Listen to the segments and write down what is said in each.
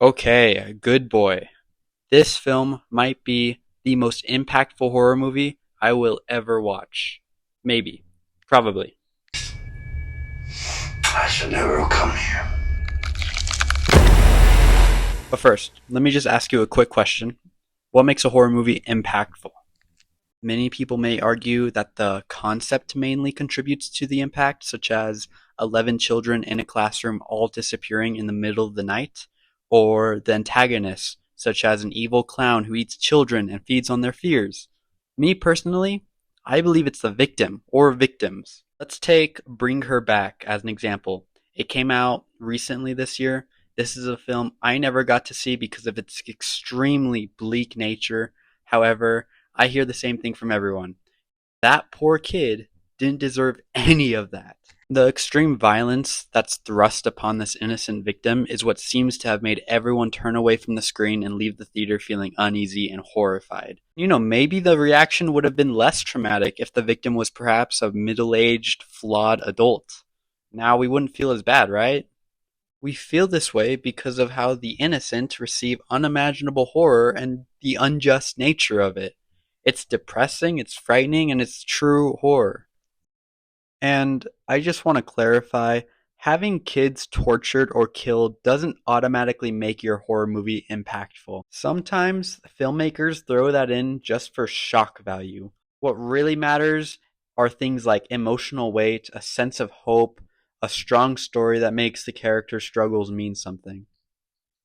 Okay, Good Boy. This film might be the most impactful horror movie I will ever watch. Maybe. Probably. I should never have come here. But first, let me just ask you a quick question. What makes a horror movie impactful? Many people may argue that the concept mainly contributes to the impact, such as 11 children in a classroom all disappearing in the middle of the night, or the antagonist, such as an evil clown who eats children and feeds on their fears. Me personally, I believe it's the victim or victims. Let's take Bring Her Back as an example. It came out recently this year. This is a film I never got to see because of its extremely bleak nature. However, I hear the same thing from everyone. That poor kid didn't deserve any of that. The extreme violence that's thrust upon this innocent victim is what seems to have made everyone turn away from the screen and leave the theater feeling uneasy and horrified. Maybe the reaction would have been less traumatic if the victim was perhaps a middle aged, flawed adult. Now we wouldn't feel as bad, right? We feel this way because of how the innocent receive unimaginable horror and the unjust nature of it. It's depressing, it's frightening, and it's true horror. And I just want to clarify, having kids tortured or killed doesn't automatically make your horror movie impactful. Sometimes filmmakers throw that in just for shock value. What really matters are things like emotional weight, a sense of hope, a strong story that makes the character's struggles mean something.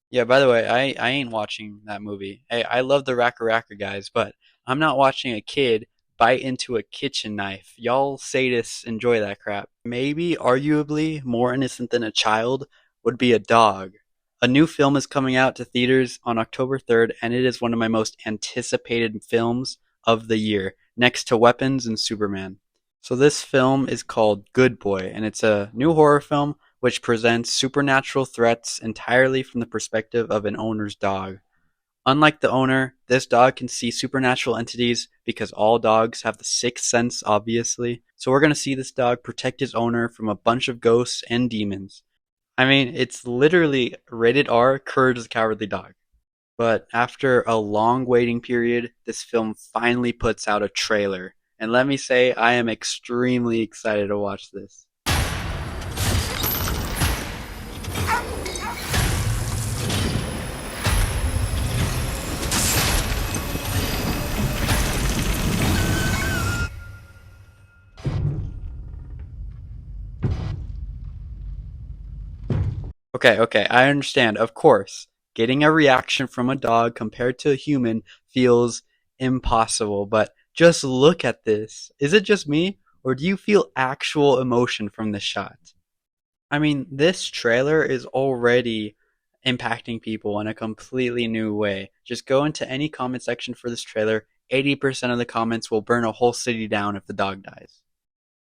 Yeah, by the way, I ain't watching that movie. Hey, I love the Raka Raka guys, but I'm not watching a kid bite into a kitchen knife. Y'all sadists enjoy that crap. Maybe, arguably, more innocent than a child would be a dog. A new film is coming out to theaters on October 3rd, and it is one of my most anticipated films of the year, next to Weapons and Superman. So this film is called Good Boy, and it's a new horror film which presents supernatural threats entirely from the perspective of an owner's dog. Unlike the owner, this dog can see supernatural entities because all dogs have the sixth sense, obviously. So we're going to see this dog protect his owner from a bunch of ghosts and demons. I mean, it's literally rated R, Courage the Cowardly Dog. But after a long waiting period, this film finally puts out a trailer. And let me say, I am extremely excited to watch this. Okay, I understand. Of course, getting a reaction from a dog compared to a human feels impossible, but just look at this. Is it just me, or do you feel actual emotion from this shot? I mean, this trailer is already impacting people in a completely new way. Just go into any comment section for this trailer. 80% of the comments will burn a whole city down if the dog dies.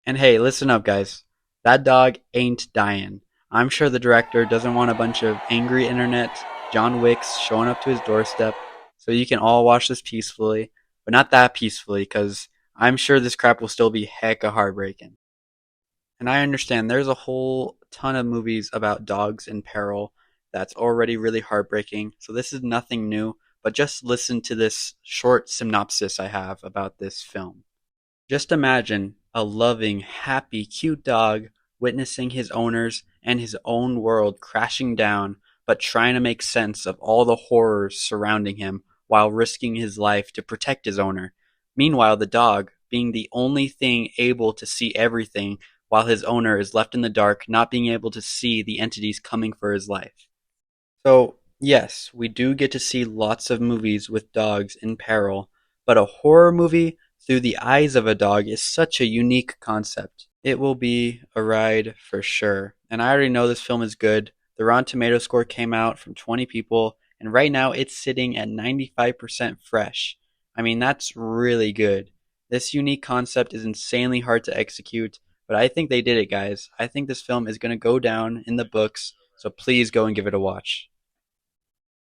And hey, listen up, guys. That dog ain't dying. I'm sure the director doesn't want a bunch of angry internet John Wicks showing up to his doorstep, so you can all watch this peacefully, but not that peacefully, because I'm sure this crap will still be hecka heartbreaking. And I understand there's a whole ton of movies about dogs in peril that's already really heartbreaking, so this is nothing new, but just listen to this short synopsis I have about this film. Just imagine a loving, happy, cute dog witnessing his owners and his own world crashing down, but trying to make sense of all the horrors surrounding him while risking his life to protect his owner. Meanwhile, the dog, being the only thing able to see everything while his owner is left in the dark, not being able to see the entities coming for his life. So, yes, we do get to see lots of movies with dogs in peril, but a horror movie through the eyes of a dog is such a unique concept. It will be a ride for sure. And I already know this film is good. The Rotten Tomato score came out from 20 people, and right now it's sitting at 95% fresh. I mean, that's really good. This unique concept is insanely hard to execute, but I think they did it, guys. I think this film is going to go down in the books, so please go and give it a watch.